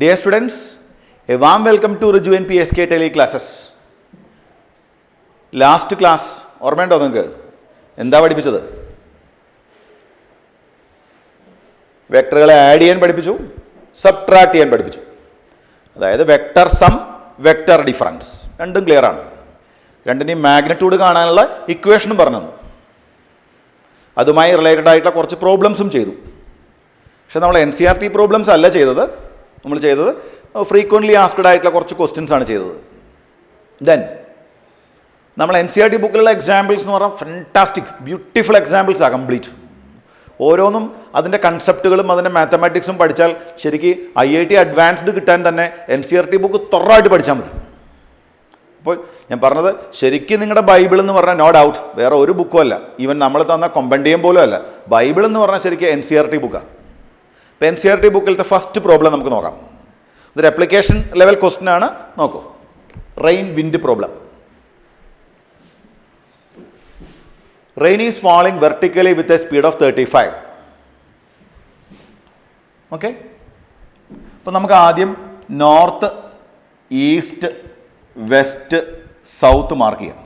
Dear students, a warm welcome to Riju and PSK Tele classes. Last class, ഓർമ്മയുണ്ടോ നിങ്ങൾക്ക്? എന്താ പഠിപ്പിച്ചത്? വെക്ടറുകളെ add ചെയ്യാൻ പഠിപ്പിച്ചു, സബ്ട്രാക്ട് ചെയ്യാൻ പഠിപ്പിച്ചു. അതായത് വെക്ടർ സം, വെക്ടർ ഡിഫറൻസ് രണ്ടും ക്ലിയർ ആണ്. രണ്ടിനെയും മാഗ്നിറ്റ്യൂഡ് കാണാനുള്ള ഇക്വേഷനും പറഞ്ഞു തന്നു. അതുമായി റിലേറ്റഡ് ആയിട്ടുള്ള കുറച്ച് പ്രോബ്ലംസും ചെയ്തു. പക്ഷെ നമ്മൾ NCERT പ്രോബ്ലംസ് അല്ല ചെയ്തത്. നമ്മൾ ചെയ്തത് ഫ്രീക്വൻ്റ്ലി ആസ്ക്ഡ് ആയിട്ടുള്ള കുറച്ച് ക്വസ്റ്റ്യൻസ് ആണ് ചെയ്തത്. ദെൻ നമ്മൾ NCERT ബുക്കിലുള്ള എക്സാമ്പിൾസ് എന്ന് പറഞ്ഞാൽ ഫാന്റാസ്റ്റിക് ബ്യൂട്ടിഫുൾ എക്സാമ്പിൾസാണ് കംപ്ലീറ്റ്. ഓരോന്നും അതിൻ്റെ കൺസെപ്റ്റുകളും അതിൻ്റെ മാത്തമാറ്റിക്സും പഠിച്ചാൽ ശരിക്ക് IIT അഡ്വാൻസ്ഡ് കിട്ടാൻ തന്നെ NCERT ബുക്ക് തൊറായിട്ട് പഠിച്ചാൽ മതി. അപ്പോൾ ഞാൻ പറഞ്ഞത് ശരിക്കും നിങ്ങളുടെ ബൈബിൾ എന്ന് പറഞ്ഞാൽ നോ ഡൗട്ട് വേറെ ഒരു ബുക്കും അല്ല, ഈവൻ നമ്മൾ തന്ന കൊമ്പൻഡിയം പോലും അല്ല. ബൈബിൾ എന്ന് പറഞ്ഞാൽ ശരിക്കും NCERT ബുക്കാണ്. ഇപ്പോൾ NCERT ബുക്കിലത്തെ ഫസ്റ്റ് പ്രോബ്ലം നമുക്ക് നോക്കാം. ഇതൊരു അപ്ലിക്കേഷൻ ലെവൽ ക്വസ്റ്റ്യൻ ആണ്. നോക്കൂ, rain wind problem. Rain is falling vertically with a speed of 35. Okay, അപ്പോൾ നമുക്ക് ആദ്യം north, east, west, south mark ചെയ്യാം.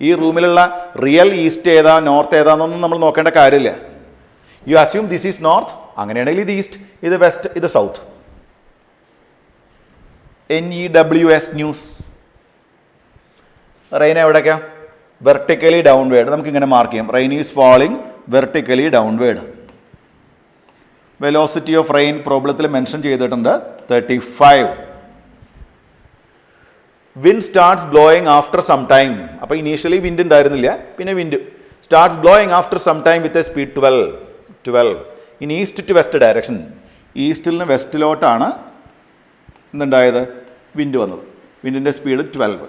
ഈ റൂമിലുള്ള റിയൽ ഈസ്റ്റ് ഏതാ നോർത്ത് ഏതാണെന്നൊന്നും നമ്മൾ നോക്കേണ്ട കാര്യമില്ല. You assume this is north, അങ്ങനെയാണെങ്കിൽ ഇത് ഈസ്റ്റ്, ഇത് വെസ്റ്റ്, ഇത് സൗത്ത്. NEWS news. റെയിൻ എവിടേക്കാ? Vertically downward. നമുക്കിങ്ങനെ മാർക്ക് ചെയ്യാം. Rain is falling vertically downward. Velocity of rain പ്രോബ്ലത്തിൽ മെൻഷൻ ചെയ്തിട്ടുണ്ട് 35. Wind starts blowing after some time. അപ്പോൾ ഇനീഷ്യലി വിൻഡ് ഉണ്ടായിരുന്നില്ല, പിന്നെ wind starts blowing after some time with a speed 12 in east to west direction. ഈസ്റ്റിൽ നിന്ന് വെസ്റ്റിലോട്ടാണ് എന്തുണ്ടായത്? Wind വന്നത്. വിൻഡിൻ്റെ speed 12.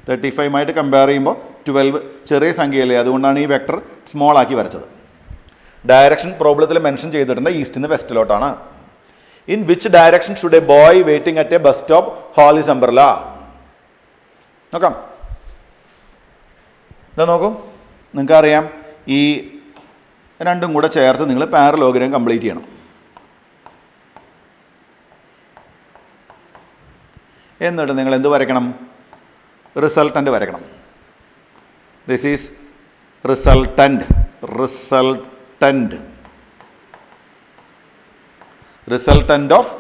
35 compare ചെയ്യുമ്പോൾ 12 ചെറിയ സംഖ്യയല്ലേ, അതുകൊണ്ടാണ് ഈ വെക്ടർ സ്മോൾ ആക്കി വരച്ചത്. ഡയറക്ഷൻ പ്രോബ്ലത്തിൽ മെൻഷൻ ചെയ്തിട്ടുണ്ട് ഈസ്റ്റിൽ നിന്ന് വെസ്റ്റിലോട്ടാണ്. In which direction should a boy waiting at a bus stop hold his umbrella? നോക്കാം. ഇതാ നോക്കൂ, നിങ്ങൾക്കറിയാം ഈ രണ്ടും കൂടെ ചേർത്ത് നിങ്ങൾ പാരലോഗ്രാം കംപ്ലീറ്റ് ചെയ്യണം. എന്നിട്ട് നിങ്ങൾ എന്ത് വരയ്ക്കണം? റിസൾട്ടൻ്റ് വരയ്ക്കണം. This is resultant. Resultant of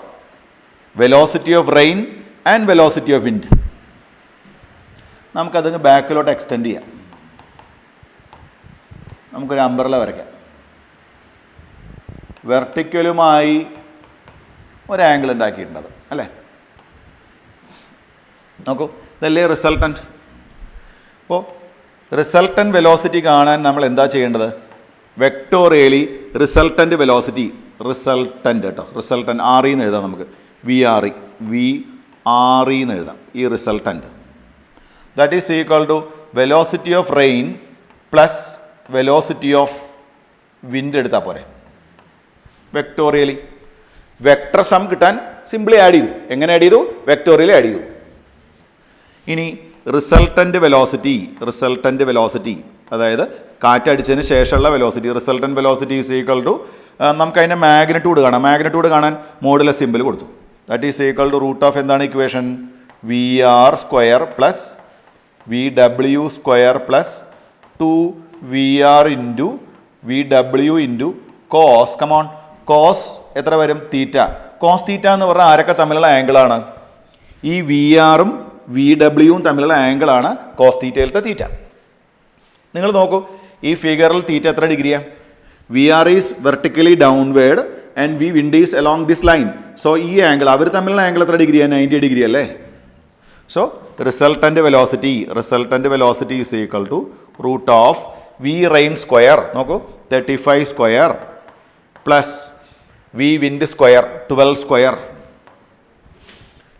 velocity of rain and velocity of wind. നമുക്കത് ബാക്കിലോട്ട് എക്സ്റ്റെൻഡ് ചെയ്യാം. നമുക്കൊരു അംബ്രല വരയ്ക്കാം. വെർട്ടിക്കലുമായി ഒരു ആംഗിൾ ഉണ്ടാക്കിയിട്ടുണ്ട് അല്ലേ? നോക്കൂ, ഇതല്ലേ റിസൾട്ടൻ്റ്. അപ്പോൾ റിസൾട്ടൻ്റ് വെലോസിറ്റി കാണാൻ നമ്മൾ എന്താ ചെയ്യേണ്ടത്? വെക്ടോറിയലി റിസൾട്ടൻ്റ് വെലോസിറ്റി, റിസൾട്ടൻ്റ് കേട്ടോ, റിസൾട്ടൻ്റ് RE എന്ന് എഴുതാം. നമുക്ക് VRE എന്ന് എഴുതാം. ഈ resultant that is equal to velocity of rain plus velocity of wind എടുത്താൽ പോരെ. വെക്ടോറിയലി വെക്ടർ സം കിട്ടാൻ സിംപ്ലി ആഡ് ചെയ്തു. എങ്ങനെ ആഡ് ചെയ്തു? വെക്ടോറിയലി ആഡ് ചെയ്തു. ഇനി റിസൾട്ടൻ്റ് വെലോസിറ്റി അതായത് കാറ്റടിച്ചതിന് ശേഷമുള്ള velocity, resultant velocity is equal to നമുക്ക് അതിൻ്റെ മാഗ്നിറ്റ്യൂഡ് കാണാം. മാഗ്നിറ്റ്യൂഡ് കാണാൻ മോഡുലസ് സിമ്പിൾ കൊടുത്തു. That is equal to root of എന്താണ് equation? VR square plus VW square plus 2VR into VW into cos. Come on, cos എത്ര വരും? തീറ്റ. കോസ് തീറ്റ എന്ന് പറഞ്ഞാൽ ആരൊക്കെ തമ്മിലുള്ള ആംഗിളാണ്? ഈ VRഉം VWയും തമ്മിലുള്ള ആംഗിളാണ് കോസ് തീറ്റയിലത്തെ തീറ്റ. നിങ്ങൾ നോക്കൂ, ഈ ഫിഗറിൽ തീറ്റ എത്ര ഡിഗ്രിയാണ്? VR is vertically downward and wind is along this line. So ഈ ആംഗിൾ, അവർ തമ്മിലുള്ള ആംഗിൾ എത്ര ഡിഗ്രിയാണ്? 90 ഡിഗ്രി അല്ലേ? So resultant velocity is equal to root of V rain square, നോക്കൂ 35 square plus V wind square 12 square.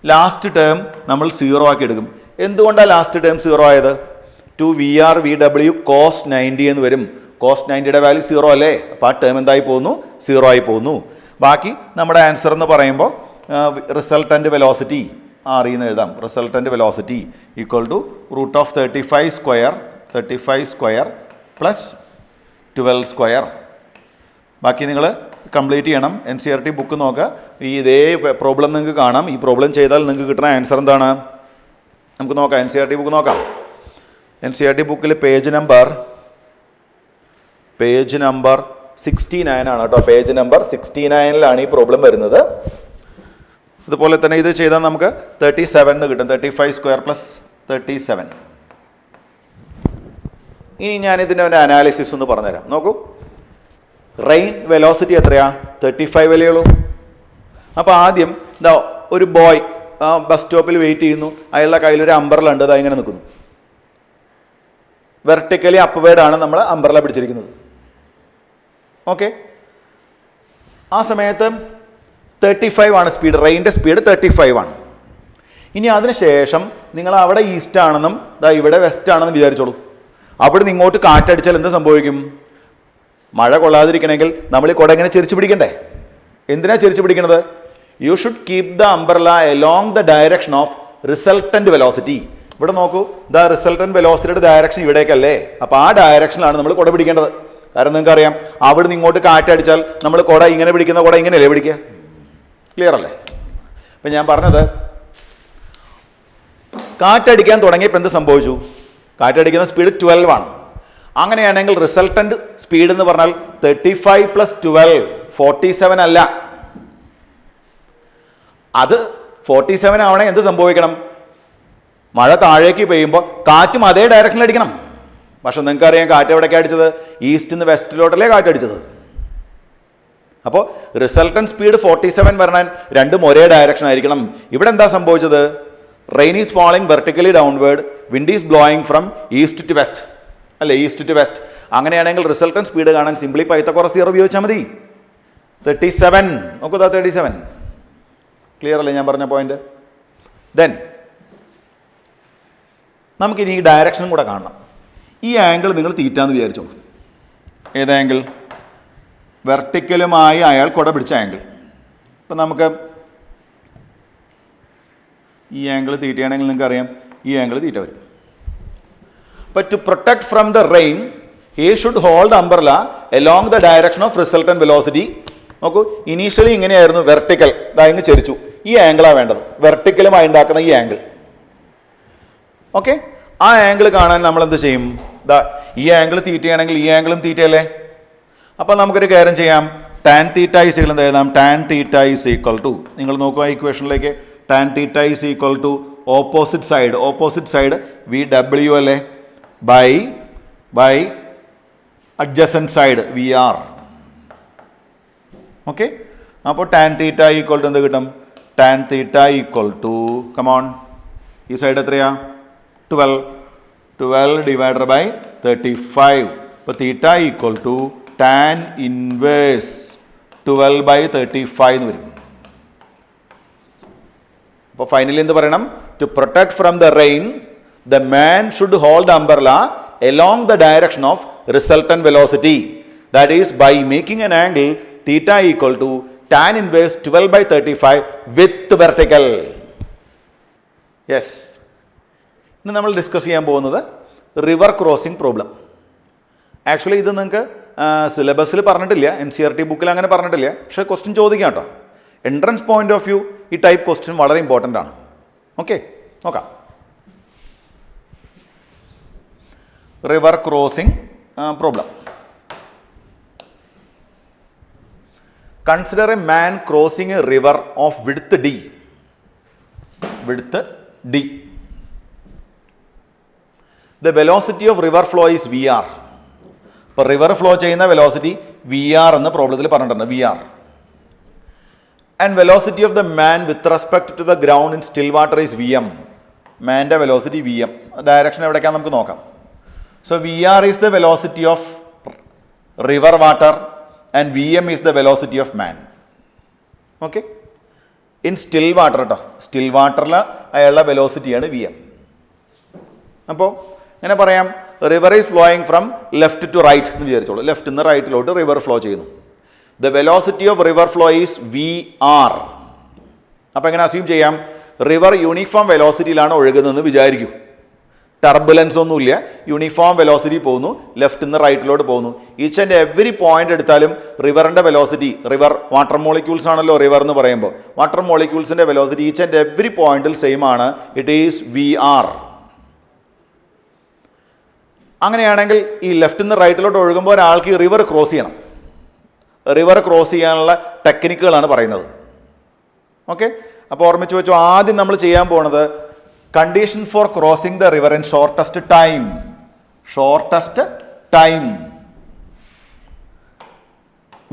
Last term നമ്മൾ 0 ആക്കി എടുക്കും. എന്തുകൊണ്ടാണ് ലാസ്റ്റ് ടേം 0 ആയത്? 2VR VW കോസ് 90 എന്ന് വരും. കോസ് 90യുടെ വാല്യൂ 0 അല്ലേ? അപ്പോൾ ആ ടേം എന്തായി പോകുന്നു? 0 ആയി പോകുന്നു. ബാക്കി നമ്മുടെ ആൻസർ എന്ന് പറയുമ്പോൾ റിസൾട്ടൻ്റ് വെലോസിറ്റി RE എന്ന് എഴുതാം. Resultant velocity equal to root of 35 square plus 12 square. ബാക്കി നിങ്ങൾ കംപ്ലീറ്റ് ചെയ്യണം. NCERT ബുക്ക് നോക്കുക. ഇതേ പ്രോബ്ലം നിങ്ങൾക്ക് കാണാം. ഈ പ്രോബ്ലം ചെയ്താൽ നിങ്ങൾക്ക് കിട്ടുന്ന ആൻസർ എന്താണ് നമുക്ക് നോക്കാം. NCERT ബുക്ക് നോക്കാം. NCERT ബുക്കിൽ പേജ് നമ്പർ 69 ആണ് കേട്ടോ. പേജ് നമ്പർ 69 ഈ പ്രോബ്ലം വരുന്നത്. അതുപോലെ തന്നെ ഇത് ചെയ്താൽ നമുക്ക് 37 കിട്ടും. 35² + 37. ഇനി ഞാനിതിൻ്റെ ഒരു അനാലിസിസ് ഒന്ന് പറഞ്ഞുതരാം. നോക്കൂ, റെയിൻ വെലോസിറ്റി എത്രയാ? 35 അല്ലേ. അപ്പോൾ ആദ്യം ഇതാ ഒരു ബോയ് ബസ് സ്റ്റോപ്പിൽ വെയിറ്റ് ചെയ്യുന്നു. അയാളുടെ കയ്യിലൊരു അംബ്രല ഉണ്ട്. ഇങ്ങനെ നിൽക്കുന്നു. വെർട്ടിക്കലി അപ്വേർഡാണ് നമ്മൾ അംബ്രല പിടിച്ചിരിക്കുന്നത്. ഓക്കെ, ആ സമയത്ത് 35 ആണ് സ്പീഡ്. റെയിൻ്റെ സ്പീഡ് 35 ആണ്. ഇനി അതിനുശേഷം നിങ്ങൾ അവിടെ ഈസ്റ്റ് ആണെന്നും ഇവിടെ വെസ്റ്റ് ആണെന്നും വിചാരിച്ചോളൂ. അവിടെ നിന്ന് ഇങ്ങോട്ട് കാറ്റടിച്ചാൽ എന്ത് സംഭവിക്കും? മഴ കൊള്ളാതിരിക്കണമെങ്കിൽ നമ്മൾ ഈ കുട ഇങ്ങനെ ചെരിച്ചു പിടിക്കണ്ടേ? എന്തിനാ ചെരിച്ചു പിടിക്കുന്നത്? You should keep the umbrella along the direction of resultant velocity. ഇവിടെ നോക്കൂ, ദ റിസൾട്ടന്റ് വെലോസിറ്റിയുടെ ഡയറക്ഷൻ ഇവിടേക്കല്ലേ. അപ്പോൾ ആ ഡയറക്ഷനിലാണ് നമ്മൾ കുട പിടിക്കേണ്ടത്. കാരണം നിങ്ങൾക്ക് അറിയാം, അവിടെ നിന്ന് ഇങ്ങോട്ട് കാറ്റടിച്ചാൽ നമ്മൾ കുട ഇങ്ങനെ പിടിക്കുന്ന കുട ഇങ്ങനെയല്ലേ പിടിക്കുക? ക്ലിയർ അല്ലേ? അപ്പം ഞാൻ പറഞ്ഞത്, കാറ്റടിക്കാൻ തുടങ്ങിയപ്പോൾ എന്ത് സംഭവിച്ചു? കാറ്റടിക്കുന്ന സ്പീഡ് 12 ആണ്. അങ്ങനെയാണെങ്കിൽ റിസൾട്ടന്റ് സ്പീഡ് എന്ന് പറഞ്ഞാൽ 35 + 12 47 അല്ല. അത് 47 ആവണേ എന്ത് സംഭവിക്കണം? മഴ താഴേക്ക് പെയ്യുമ്പോൾ കാറ്റും അതേ ഡയറക്ഷനിൽ അടിക്കണം. പക്ഷെ നിങ്ങൾക്കറിയാം, കാറ്റ് എവിടേക്കാണ് അടിച്ചത്? ഈസ്റ്റ് നിന്ന് വെസ്റ്റിലോട്ടല്ലേ കാറ്റടിച്ചത്. അപ്പോൾ റിസൾട്ടന്റ് സ്പീഡ് 47 വരണം, രണ്ടും ഒരേ ഡയറക്ഷൻ ആയിരിക്കണം. ഇവിടെ എന്താ സംഭവിച്ചത്? Rain is falling vertically downward, wind is blowing from east to west അല്ലേ, ഈസ്റ്റ് ടു വെസ്റ്റ്. അങ്ങനെയാണെങ്കിൽ റിസൾട്ടന്റ് സ്പീഡ് കാണാൻ സിംപ്ലി പൈത്തഗോറസ് തിയറം ഉപയോഗിച്ചാൽ മതി. 37 നോക്കൂ, 37. ക്ലിയർ അല്ലേ ഞാൻ പറഞ്ഞ പോയിന്റ്? ദെൻ നമുക്കിനി ഈ ഡയറക്ഷനും കൂടെ കാണണം. ഈ ആംഗിൾ നിങ്ങൾ തീറ്റാന്ന് വിചാരിച്ചോളൂ. ഏത് ആംഗിൾ? വെർട്ടിക്കലുമായി അയാൾ കുട പിടിച്ച ആംഗിൾ. ഇപ്പം നമുക്ക് ഈ ആംഗിൾ തീറ്റയാണെങ്കിൽ നിങ്ങൾക്ക് അറിയാം, ഈ ആംഗിൾ തീറ്റ വരും. But to protect from the rain, he should hold the umbrella along the direction of resultant velocity. നോക്കൂ, ഇനീഷ്യലി ഇങ്ങനെയായിരുന്നു, വെർട്ടിക്കൽ, ഇങ്ങ് ചെരിച്ചു. ഈ ആംഗിളാണ് വേണ്ടത്, വെർട്ടിക്കലുമായി ഉണ്ടാക്കുന്ന ഈ ആംഗിൾ. ഓക്കെ, ആ ആംഗിൾ കാണാൻ നമ്മൾ എന്ത് ചെയ്യും? ഈ ആംഗിൾ തീറ്റയാണെങ്കിൽ ഈ ആംഗിളും തീറ്റയല്ലേ. അപ്പോൾ നമുക്കൊരു കാര്യം ചെയ്യാം. ടാൻ തീറ്റ ഈസ് ഈക്വൽ എന്ത് എഴുതാം? Tan theta is equal to, നിങ്ങൾ നോക്കുക ഇക്വേഷനിലേക്ക്, tan theta is equal to opposite side VW അല്ലേ, by adjacent side VR. Okay, അപ്പോൾ ടാൻ തീറ്റ ഈക്വൽ ടു എന്ത് കിട്ടും? Tan theta equal to, come on, ഈ സൈഡ് എത്രയാ? 12 ഡിവൈഡഡ് ബൈ 35. അപ്പോൾ theta equal to tan inverse 12/35 എന്ന് വരും. അപ്പോൾ ഫൈനലി എന്ത് പറയണം? To protect from the rain, the man should hold the umbrella along the direction of resultant velocity. That is by making an angle theta equal to tan inverse 12/35 with vertical. Yes. ഇന്ന് നമ്മൾ discuss ചെയ്യാൻ പോകുന്നത് river crossing problem. Actually ഇത് നിങ്ങൾക്ക് സിലബസിൽ പറഞ്ഞിട്ടില്ല, NCERT ബുക്കിൽ അങ്ങനെ പറഞ്ഞിട്ടില്ല. പക്ഷേ ക്വസ്റ്റ്യൻ ചോദിക്കാം കേട്ടോ. എൻട്രൻസ് പോയിന്റ് ഓഫ് വ്യൂ ഈ ടൈപ്പ് ക്വസ്റ്റ്യൻ വളരെ ഇമ്പോർട്ടൻ്റ് ആണ്. ഓക്കെ, നോക്കാം. River crossing problem. Consider a man crossing a river of width D. The velocity of river flow is VR. ഇപ്പോൾ റിവർ ഫ്ലോ ചെയ്യുന്ന വെലോസിറ്റി VR എന്ന പ്രോബ്ലത്തിൽ പറഞ്ഞിട്ടുണ്ട്, VR. And velocity of the man with respect to the ground in still water is VM. മാൻ്റെ velocity VM. Direction എവിടേക്കാണ് നമുക്ക് നോക്കാം. So VR is the velocity of river water and VM is the velocity of man. Okay? In still water കേട്ടോ, still വാട്ടറിൽ അയാളുടെ വെലോസിറ്റിയാണ് VM. അപ്പോൾ ഇങ്ങനെ പറയാം, river is flowing from left to right എന്ന് വിചാരിച്ചോളൂ. ലെഫ്റ്റ് നിന്ന് റൈറ്റിലോട്ട് റിവർ ഫ്ലോ ചെയ്യുന്നു. The velocity of river flow is VR. അപ്പോൾ എങ്ങനെ അസ്യൂം ചെയ്യാം? റിവർ യൂണിഫോം വെലോസിറ്റിയിലാണ് ഒഴുകുന്നതെന്ന് വിചാരിക്കൂ. ടർബുലൻസ് ഒന്നുമില്ല, യൂണിഫോം വെലോസിറ്റി പോകുന്നു, ലെഫ്റ്റിൽ നിന്ന് റൈറ്റിലോട്ട് പോകുന്നു. ഈച്ച് ആൻഡ് എവറി പോയിന്റ് എടുത്താലും റിവറിൻ്റെ വെലോസിറ്റി, റിവർ വാട്ടർ മോളിക്യൂൾസ് ആണല്ലോ റിവർ എന്ന് പറയുമ്പോൾ, വാട്ടർ മോളിക്യൂൾസിൻ്റെ വെലോസിറ്റി ഈച്ച് ആൻഡ് എവറി പോയിന്റിൽ സെയിം ആണ്. It is VR. അങ്ങനെയാണെങ്കിൽ ഈ ലെഫ്റ്റിൽ നിന്ന് റൈറ്റിലോട്ട് ഒഴുകുമ്പോൾ ഒരാൾക്ക് ഈ റിവർ ക്രോസ് ചെയ്യണം. റിവർ ക്രോസ് ചെയ്യാനുള്ള ടെക്നിക്കുകളാണ് പറയുന്നത്. ഓക്കെ, അപ്പോൾ ഓർമ്മിച്ച് വെച്ചു. ആദ്യം നമ്മൾ ചെയ്യാൻ പോണത് condition for crossing the river in shortest time. Shortest time,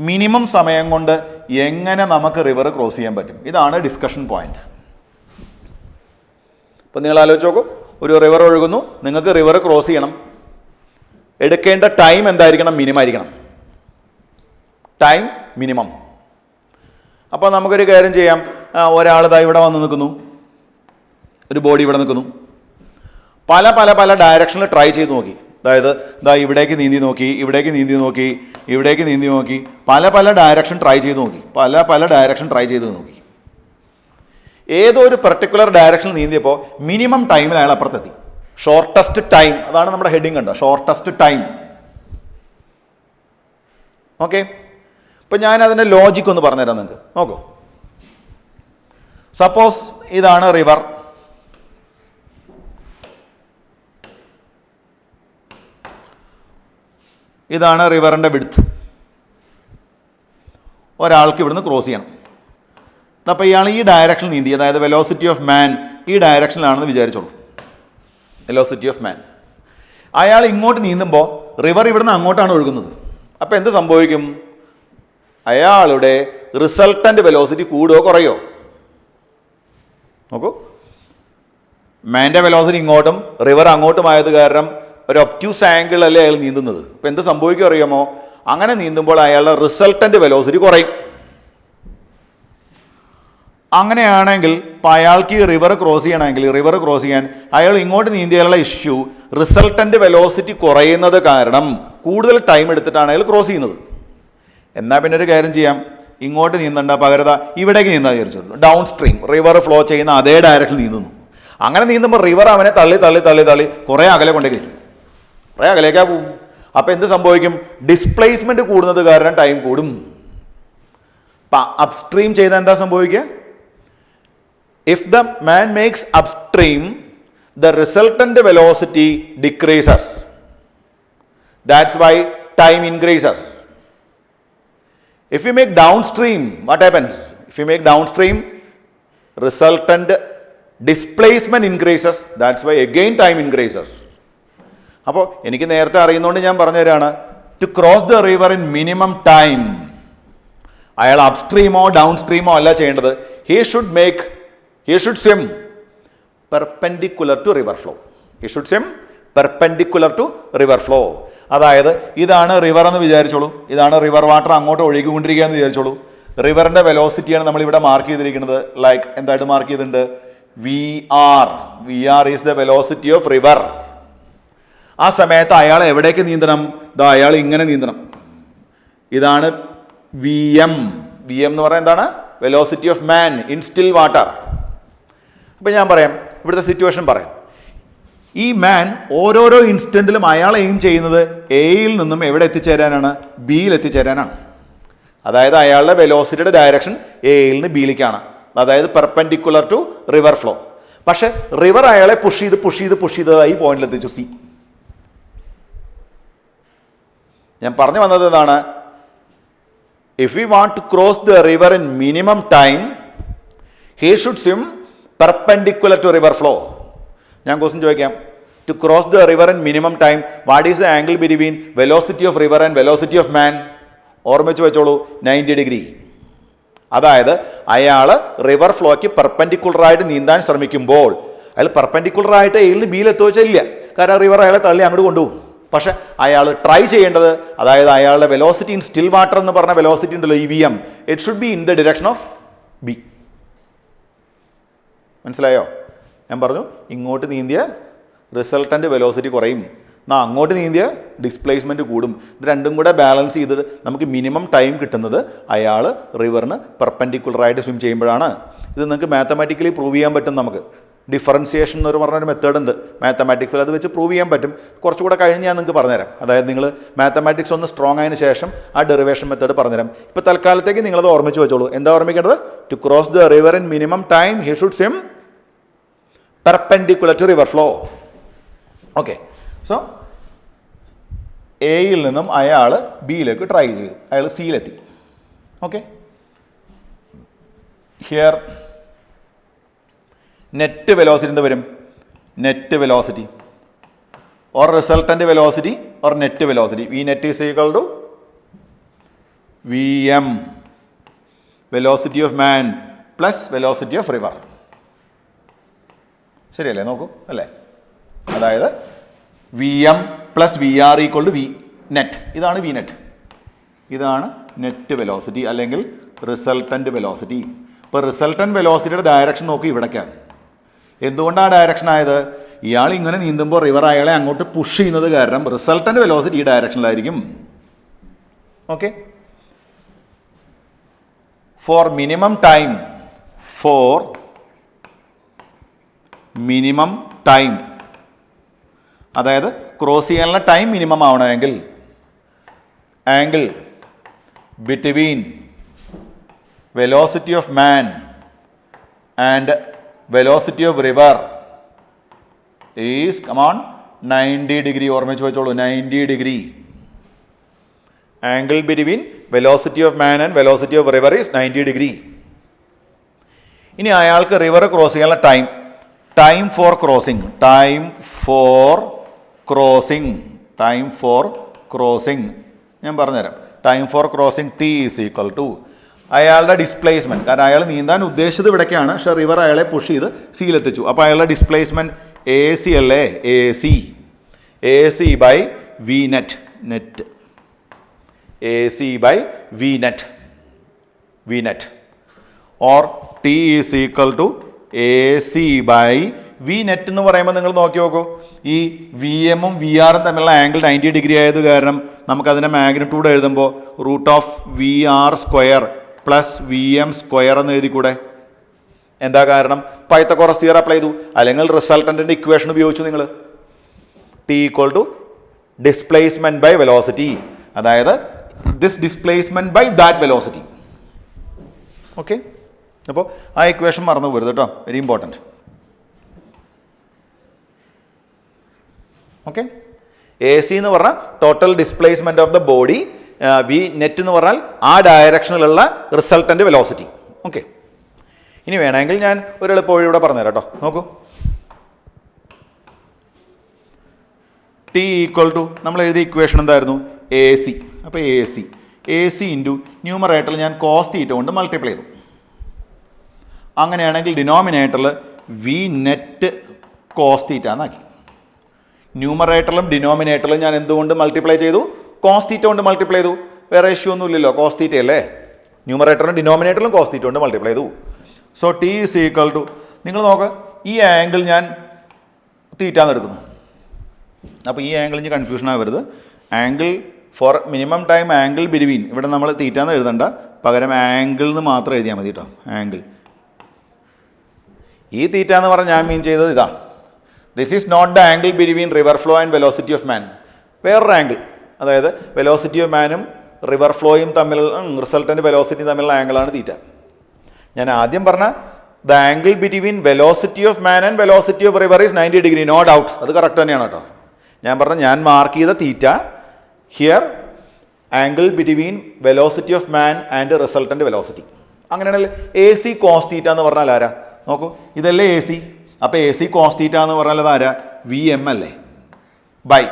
minimum സമയം കൊണ്ട് എങ്ങനെ നമുക്ക് റിവർ ക്രോസ് ചെയ്യാൻ പറ്റും, ഇതാണ് ഡിസ്കഷൻ പോയിന്റ്. ഇപ്പം നിങ്ങൾ ആലോചിച്ച് നോക്കൂ, ഒരു റിവർ ഒഴുകുന്നു, നിങ്ങൾക്ക് റിവർ ക്രോസ് ചെയ്യണം, എടുക്കേണ്ട ടൈം എന്തായിരിക്കണം? മിനിമം ആയിരിക്കണം. Time minimum. അപ്പോൾ നമുക്കൊരു കാര്യം ചെയ്യാം. ഒരാൾ ഇതാ ഇവിടെ വന്ന് നിൽക്കുന്നു, ഒരു ബോഡി ഇവിടെ നിൽക്കുന്നു, പല പല പല ഡയറക്ഷനിൽ ട്രൈ ചെയ്ത് നോക്കി. അതായത് ഇതാ ഇവിടേക്ക് നീന്തി നോക്കി, ഇവിടേക്ക് നീന്തി നോക്കി, ഇവിടേക്ക് നീന്തി നോക്കി, പല പല ഡയറക്ഷൻ ട്രൈ ചെയ്ത് നോക്കി, പല പല ഡയറക്ഷൻ ട്രൈ ചെയ്ത് നോക്കി. ഏതോ ഒരു പെർട്ടിക്കുലർ ഡയറക്ഷനിൽ നീന്തിയപ്പോൾ മിനിമം ടൈമിൽ അയാൾ അപ്പുറത്തെത്തി. ഷോർട്ടസ്റ്റ് ടൈം, അതാണ് നമ്മുടെ ഹെഡിങ് കണ്ടോ, ഷോർട്ടസ്റ്റ് ടൈം. ഓക്കെ, ഇപ്പം ഞാൻ അതിൻ്റെ ലോജിക്ക് ഒന്ന് പറഞ്ഞുതരാം നിങ്ങൾക്ക്. നോക്കൂ, സപ്പോസ് ഇതാണ് റിവർ, ഇതാണ് റിവറിൻ്റെ വിഡ്ത്ത്. ഒരാൾക്ക് ഇവിടുന്ന് ക്രോസ് ചെയ്യണം. അപ്പോൾ ഇയാൾ ഈ ഡയറക്ഷനിൽ നീന്തി, അതായത് വെലോസിറ്റി ഓഫ് മാൻ ഈ ഡയറക്ഷനിലാണെന്ന് വിചാരിച്ചോളൂ. വെലോസിറ്റി ഓഫ് മാൻ. അയാൾ ഇങ്ങോട്ട് നീന്തുമ്പോൾ റിവർ ഇവിടുന്ന് അങ്ങോട്ടാണ് ഒഴുകുന്നത്. അപ്പോൾ എന്ത് സംഭവിക്കും? അയാളുടെ റിസൾട്ടൻ്റ് വെലോസിറ്റി കൂടുകയോ കുറയോ? നോക്കൂ, മാൻ്റെ വെലോസിറ്റി ഇങ്ങോട്ടും റിവർ അങ്ങോട്ടുമായത് കാരണം ഒരു ഒബ്റ്റ്യൂസ് ആംഗിളല്ലേ അയാൾ നീന്തുന്നത്. അപ്പോൾ എന്ത് സംഭവിക്കും അറിയാമോ? അങ്ങനെ നീന്തുമ്പോൾ അയാളുടെ റിസൾട്ടൻ്റ് വെലോസിറ്റി കുറയും. അങ്ങനെയാണെങ്കിൽ ഇപ്പോൾ അയാൾക്ക് ഈ റിവർ ക്രോസ് ചെയ്യണമെങ്കിൽ, റിവർ ക്രോസ് ചെയ്യാൻ അയാൾ ഇങ്ങോട്ട് നീന്തിയാലുള്ള ഇഷ്യൂ റിസൾട്ടൻ്റ് വെലോസിറ്റി കുറയുന്നത് കാരണം കൂടുതൽ ടൈം എടുത്തിട്ടാണ് അയാൾ ക്രോസ് ചെയ്യുന്നത്. എന്നാൽ പിന്നെ ഒരു കാര്യം ചെയ്യാം, ഇങ്ങോട്ട് നീന്തണ്ട, പകരത ഇവിടേക്ക് നീന്താൻ വിചാരിച്ചു. ഡൗൺ സ്ട്രീം, റിവർ ഫ്ലോ ചെയ്യുന്ന അതേ ഡയറക്ഷനിൽ നീന്തുന്നു. അങ്ങനെ നീന്തുമ്പോൾ റിവർ അവനെ തള്ളി തള്ളി തള്ളി തള്ളി കുറേ അകലെ കൊണ്ടേ കയറ്റും, കുറേ അകലേക്കാ പോവും. അപ്പോൾ എന്ത് സംഭവിക്കും? ഡിസ്പ്ലേസ്മെൻറ്റ് കൂടുന്നത് കാരണം ടൈം കൂടും. അപ്പം അപ്സ്ട്രീം ചെയ്താൽ എന്താ സംഭവിക്കുക? If the man makes upstream, the resultant velocity decreases. That's why time increases. If you make downstream, what happens? If you make downstream, resultant displacement increases. That's why again time increases. അപ്പോൾ എനിക്ക് നേരത്തെ അറിയുന്നതുകൊണ്ട് ഞാൻ പറഞ്ഞു തരാണ്, to cross the river in minimum time അയാൾ അപ്സ്ട്രീമോ down സ്ട്രീമോ അല്ല ചെയ്യേണ്ടത്. He should swim perpendicular to river flow. He should swim perpendicular to river flow. അതായത് ഇതാണ് റിവർ എന്ന് വിചാരിച്ചോളൂ, ഇതാണ് റിവർ വാട്ടർ അങ്ങോട്ട് ഒഴുകിക്കൊണ്ടിരിക്കുക എന്ന് വിചാരിച്ചോളൂ. റിവറിൻ്റെ വെലോസിറ്റിയാണ് നമ്മളിവിടെ മാർക്ക് ചെയ്തിരിക്കുന്നത്. ലൈക്ക് എന്തായിട്ട് മാർക്ക് ചെയ്തിട്ടുണ്ട്? VR. VR is the velocity of river. ആ സമയത്ത് അയാൾ എവിടേക്ക് നീന്തണം? ഇതാ അയാൾ ഇങ്ങനെ നീന്തണം. ഇതാണ് VM. VM എന്ന് പറയുന്നത് എന്താണ്? Velocity of man in still water. അപ്പം ഞാൻ പറയാം, ഇവിടുത്തെ സിറ്റുവേഷൻ പറയാം. ഈ മാൻ ഓരോരോ ഇൻസ്റ്റൻറ്റിലും അയാൾ എയിം ചെയ്യുന്നത് എയിൽ നിന്നും എവിടെ എത്തിച്ചേരാനാണ്? ബിയിൽ എത്തിച്ചേരാനാണ്. അതായത് അയാളുടെ വെലോസിറ്റിയുടെ ഡയറക്ഷൻ എയിൽ നിന്ന് ബിയിലേക്കാണ്, അതായത് പെർപെൻഡിക്കുലർ ടു റിവർ ഫ്ലോ. പക്ഷെ റിവർ അയാളെ പുഷ് ചെയ്ത് ഈ പോയിന്റിൽ എത്തിച്ചു, സി. ഞാൻ പറഞ്ഞു വന്നത് എന്താണ്? If you want to cross the river in minimum time, he should swim perpendicular to river flow. ഞാൻ ക്വസ്റ്റ്യൻ ചോദിക്കാം, to cross the river in minimum time what is the angle between velocity of river and velocity of man? ഓർമ്മിച്ച് വെച്ചോളൂ, 90 degree. അതായത് അയാൾ river ഫ്ലോയ്ക്ക് പെർപെൻഡിക്കുലറായിട്ട് നീന്താൻ ശ്രമിക്കുമ്പോൾ അയാൾ പെർപെൻഡിക്കുലറായിട്ട് എയിൽ നിന്ന് ബിയിൽ എത്തുവെച്ചാൽ ഇല്ല, കാരണം റിവർ അയാളെ തള്ളി അങ്ങോട്ട് കൊണ്ടുപോകും. പക്ഷെ അയാൾ ട്രൈ ചെയ്യേണ്ടത്, അതായത് അയാളുടെ വെലോസിറ്റി ഇൻ സ്റ്റിൽ വാട്ടർ എന്ന് പറഞ്ഞ വെലോസിറ്റി ഉണ്ടല്ലോ, ഈ VM, it should be in the direction of B. മനസ്സിലായോ? ഞാൻ പറഞ്ഞു, ഇങ്ങോട്ട് നീന്തിയ റിസൾട്ടൻ്റ് വെലോസിറ്റി കുറയും, അങ്ങോട്ട് നീന്തിയ ഡിസ്പ്ലേസ്മെൻറ്റ് കൂടും. ഇത് രണ്ടും കൂടെ ബാലൻസ് ചെയ്തിട്ട് നമുക്ക് മിനിമം ടൈം കിട്ടുന്നത് അയാൾ റിവറിന് പെർപെൻഡിക്കുലറായിട്ട് സ്വിം ചെയ്യുമ്പോഴാണ്. ഇത് നിങ്ങൾക്ക് മാത്തമാറ്റിക്കലി പ്രൂവ് ചെയ്യാൻ പറ്റും നമുക്ക്. ഡിഫറൻസിയേഷൻ എന്നൊരു പറഞ്ഞൊരു മെത്തേഡ് ഉണ്ട് മാത്തമാറ്റിക്സിൽ. അത് വെച്ച് പ്രൂവ് ചെയ്യാൻ പറ്റും. കുറച്ചുകൂടെ കഴിഞ്ഞ് ഞാൻ നിങ്ങൾക്ക് പറഞ്ഞുതരാം. അതായത് നിങ്ങൾ മാത്തമാറ്റിക്സ് ഒന്ന് സ്ട്രോങ് ആയതിനു ശേഷം ആ ഡെറിവേഷൻ മെത്തേഡ് പറഞ്ഞുതരാം. ഇപ്പോൾ തൽക്കാലത്തേക്ക് നിങ്ങളത് ഓർമ്മിച്ച് വെച്ചോളൂ. എന്താ ഓർമ്മിക്കേണ്ടത്? To cross the river in minimum time he should swim perpendicular to river flow. Okay, so എയിൽ നിന്നും അയാൾ ബിയിലേക്ക് ട്രൈ ചെയ്തു, അയാൾ സിയിലെത്തി. ഓക്കെ, ഹിയർ നെറ്റ് വെലോസിറ്റി എന്ത് വരും? Net velocity or resultant velocity or net velocity V net is equal to V M velocity of man plus velocity of river. ശരിയല്ലേ? നോക്കൂ അല്ലേ? അതായത് V M plus V R equal to V net. ഇതാണ് V net, ഇതാണ് net velocity അല്ലെങ്കിൽ resultant velocity. ഇപ്പോൾ resultant വെലോസിറ്റിയുടെ direction നോക്കി ഇവിടേക്കാണ്. എന്തുകൊണ്ടാണ് ഡയറക്ഷൻ ആയത്? ഇയാൾ ഇങ്ങനെ നീന്തുമ്പോൾ റിവർ അയാളെ അങ്ങോട്ട് പുഷ് ചെയ്യുന്നത് കാരണം റിസൾട്ടൻ്റ് വെലോസിറ്റി ഈ ഡയറക്ഷനിലായിരിക്കും. ഓക്കെ, ഫോർ മിനിമം ടൈം അതായത് ക്രോസ് ചെയ്യാനുള്ള ടൈം മിനിമം ആവണമെങ്കിൽ angle between velocity of man and velocity of river is come on 90 degree. ഓർമ്മിച്ച് വെച്ചോളൂ, 90 degree. Angle between velocity of man and velocity of river is 90 degree. ഇനി അയാൾക്ക് റിവർ ക്രോസ് ചെയ്യാനുള്ള time for crossing ഞാൻ പറഞ്ഞുതരാം. Time for crossing T is equal to അയാളുടെ displacement. കാരണം അയാൾ നീന്താൻ ഉദ്ദേശിച്ചത് ഇവിടേക്കാണ്, പക്ഷേ റിവർ അയാളെ പുഷ് ചെയ്ത് സിയിലെത്തിച്ചു. അപ്പോൾ അയാളുടെ ഡിസ്പ്ലേസ്മെൻറ്റ് എ സി അല്ലേ? A C by V net A C by V net or T is equal to A C by V net എന്ന് പറയുമ്പോൾ നിങ്ങൾ നോക്കി നോക്കൂ, ഈ വി എമ്മും വി ആറും തമ്മിലുള്ള ആംഗിൾ 90 ഡിഗ്രി ആയത് കാരണം നമുക്കതിൻ്റെ മാഗ്നിറ്റ്യൂഡ് എഴുതുമ്പോൾ root of V R square plus V M square എന്ന് എഴുതിക്കൂടെ? എന്താ കാരണം? പൈത്തഗോറസ് തിയറം അപ്ലൈ ചെയ്തു, അല്ലെങ്കിൽ റിസൾട്ടൻ്റിൻ്റെ ഇക്വേഷൻ ഉപയോഗിച്ചു നിങ്ങൾ. T equal to displacement by velocity, അതായത് this displacement by that velocity. Okay, അപ്പോൾ ആ ഇക്വേഷൻ മറന്നു പോരുത് കേട്ടോ, very important. Okay, A C എന്ന് പറഞ്ഞാൽ total displacement of the body, V net എന്ന് പറഞ്ഞാൽ ആ ഡയറക്ഷനിലുള്ള റിസൾട്ടൻ്റ് വെലോസിറ്റി. ഓക്കെ, ഇനി വേണമെങ്കിൽ ഞാൻ ഒരു എളുപ്പവഴിയൂടെ പറഞ്ഞുതരാം കേട്ടോ. നോക്കൂ, ടി ഈക്വൽ ടു നമ്മൾ എഴുതിയ ഇക്വേഷൻ എന്തായിരുന്നു? A C. അപ്പോൾ എ സി ഇൻറ്റു ന്യൂമറേറ്ററിൽ ഞാൻ കോസ് തീറ്റ കൊണ്ട് മൾട്ടിപ്ലൈ ചെയ്തു. അങ്ങനെയാണെങ്കിൽ ഡിനോമിനേറ്ററിൽ വി നെറ്റ് കോസ് തീറ്റ എന്നാക്കി. ന്യൂമറേറ്ററിലും ഡിനോമിനേറ്ററിലും ഞാൻ എന്തുകൊണ്ട് മൾട്ടിപ്ലൈ ചെയ്തു? കോസ് തീറ്റ കൊണ്ട് മൾട്ടിപ്ലൈ ചെയ്തു. വേറെ ഇഷ്യൂ ഒന്നും ഇല്ലല്ലോ, കോസ് തീറ്റ അല്ലേ? ന്യൂമറേറ്ററിലും ഡിനോമിനേറ്ററിലും കോസ് തീറ്റ കൊണ്ട് മൾട്ടിപ്ലൈ ചെയ്തു. So T is equal to, നിങ്ങൾ നോക്കുക, ഈ ആംഗിൾ ഞാൻ തീറ്റാന്ന് എടുക്കുന്നു. അപ്പോൾ ഈ ആംഗിൾ ഇനി കൺഫ്യൂഷൻ ആവരുത്. Angle for minimum time angle between, ഇവിടെ നമ്മൾ തീറ്റാന്ന് എഴുതണ്ട, പകരം ആംഗിൾ എന്ന് മാത്രം എഴുതിയാൽ മതി കേട്ടോ. ആംഗിൾ, ഈ തീറ്റ എന്ന് പറഞ്ഞാൽ ഞാൻ മീൻ ചെയ്തത് ഇതാ, this is not the angle between river flow and velocity of man. വേറൊരു ആംഗിൾ, അതായത് വെലോസിറ്റി ഓഫ് മാനും റിവർ ഫ്ലോയും തമ്മിലുള്ള റിസൾട്ടൻ്റ് വെലോസിറ്റി തമ്മിലുള്ള ആംഗിളാണ് തീറ്റ. ഞാൻ ആദ്യം പറഞ്ഞ the angle between velocity of man and velocity of river is 90 degree, no doubt, അത് കറക്റ്റ് തന്നെയാണ് കേട്ടോ. ഞാൻ മാർക്ക് ചെയ്ത theta here angle between velocity of man and resultant velocity. അങ്ങനെയാണെങ്കിൽ എ സി കോസ് തീറ്റ എന്ന് പറഞ്ഞാൽ ആരാ? നോക്കൂ, ഇതല്ലേ എ സി. അപ്പോൾ എ സി കോസ് തീറ്റ എന്ന് പറഞ്ഞാൽ അതാരാ? വി എം അല്ലേ? By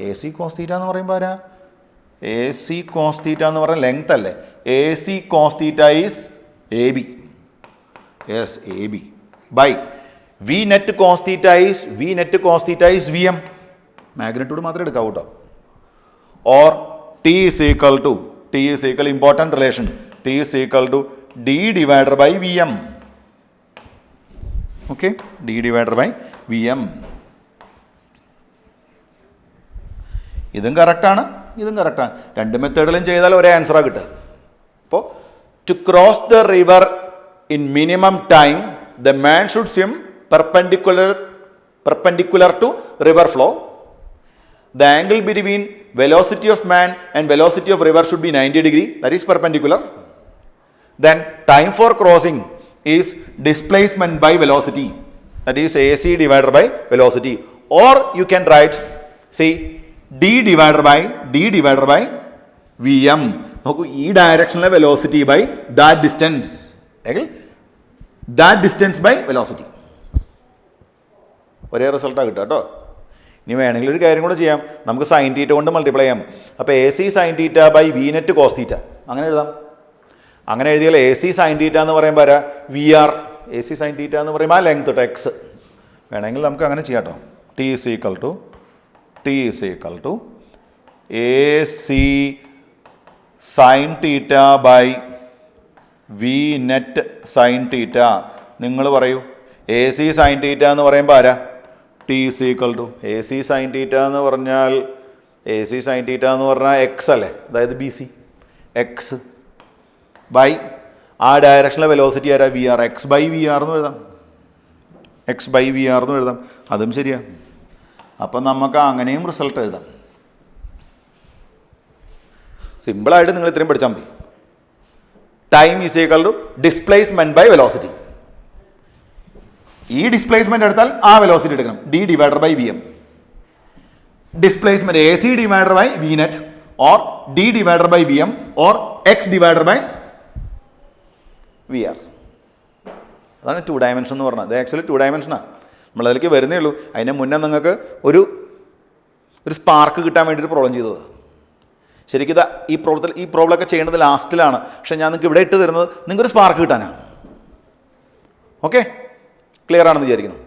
A C cos theta എന്ന് പറയുമ്പോൾ ആരാ? എ സി കോസ് തീറ്റ എന്ന് പറഞ്ഞാൽ ലെങ്ത് അല്ലേ? A C cos theta is A B. Yes, A B by V net cos theta is V M. Magnitude മാത്രമേ എടുക്കാവൂ കേട്ടോ. Or T is equal to, important relation, T is equal to D divided by V M. Okay, D divided by V M. ഇതും കറക്റ്റാണ്. രണ്ട് മെത്തേഡിലും ചെയ്താൽ ഒരേ ആൻസറാണ് കിട്ടുക. അപ്പോൾ to cross the river in minimum time the man should swim perpendicular to river flow. The angle between velocity of man and velocity of river should be 90 degree, that is perpendicular. Then time for crossing is displacement by velocity, that is AC divided by velocity. Or you can write, see, d divided by Vm. നോക്കൂ, ഈ ഡയറക്ഷനിലെ velocity by that distance, that distance by velocity. ഒരേ റിസൾട്ടാണ് കിട്ടുക കേട്ടോ. ഇനി വേണമെങ്കിൽ ഒരു കാര്യം കൂടെ ചെയ്യാം, നമുക്ക് സൈൻ തീറ്റ കൊണ്ട് മൾട്ടിപ്ലൈ ചെയ്യാം. അപ്പോൾ A C sine theta by V net cos theta അങ്ങനെ എഴുതാം. അങ്ങനെ എഴുതിയാൽ എ സി സൈൻ തീറ്റ എന്ന് പറയുമ്പോൾ ആരാ, V R. A C sine theta എന്ന് പറയുമ്പോൾ ആ ലെങ്ത് കേട്ടോ, എക്സ്. വേണമെങ്കിൽ നമുക്ക് അങ്ങനെ ചെയ്യാം കേട്ടോ. T is equal to A C sine theta by V net sine theta. നിങ്ങൾ പറയൂ, എ സി സൈൻ തീറ്റ എന്ന് പറയുമ്പോൾ ആരാ, T is equal to A C sine theta എന്ന് പറഞ്ഞാൽ എക്സ് അല്ലേ, അതായത് ബി സി എക്സ് ബൈ ആ ഡയറക്ഷനിലെ വെലോസിറ്റി ആരാ, V R. X by V R എന്ന് എഴുതാം, അതും ശരിയാ. അപ്പം നമുക്ക് അങ്ങനെയും റിസൾട്ട് എഴുതാം. സിമ്പിളായിട്ട് നിങ്ങൾ ഇത്രയും പഠിച്ചാൽ മതി. Time is equal to displacement by velocity. ഈ ഡിസ്പ്ലേസ്മെന്റ് എടുത്താൽ ആ വെലോസിറ്റി എടുക്കണം, D divided by V M. Displacement A C divided by V net or D divided by V M or X divided by V R. അതാണ് 2 dimension എന്ന് പറഞ്ഞത്. അത് actually 2 ഡയമെൻഷനാണ്. നമ്മളതിലേക്ക് വരുന്നേ ഉള്ളൂ. അതിന് മുന്നേ നിങ്ങൾക്ക് ഒരു സ്പാർക്ക് കിട്ടാൻ വേണ്ടിയിട്ട് പ്രോബ്ലം ചെയ്തത്. ശരിക്കും ഈ പ്രോബ്ലമൊക്കെ ചെയ്യേണ്ടത് ലാസ്റ്റിലാണ്. പക്ഷേ ഞാൻ നിങ്ങൾക്ക് ഇവിടെ ഇട്ട് തരുന്നത് നിങ്ങൾക്കൊരു സ്പാർക്ക് കിട്ടാനാണ്. ഓക്കെ, ക്ലിയർ ആണെന്ന് വിചാരിക്കുന്നു.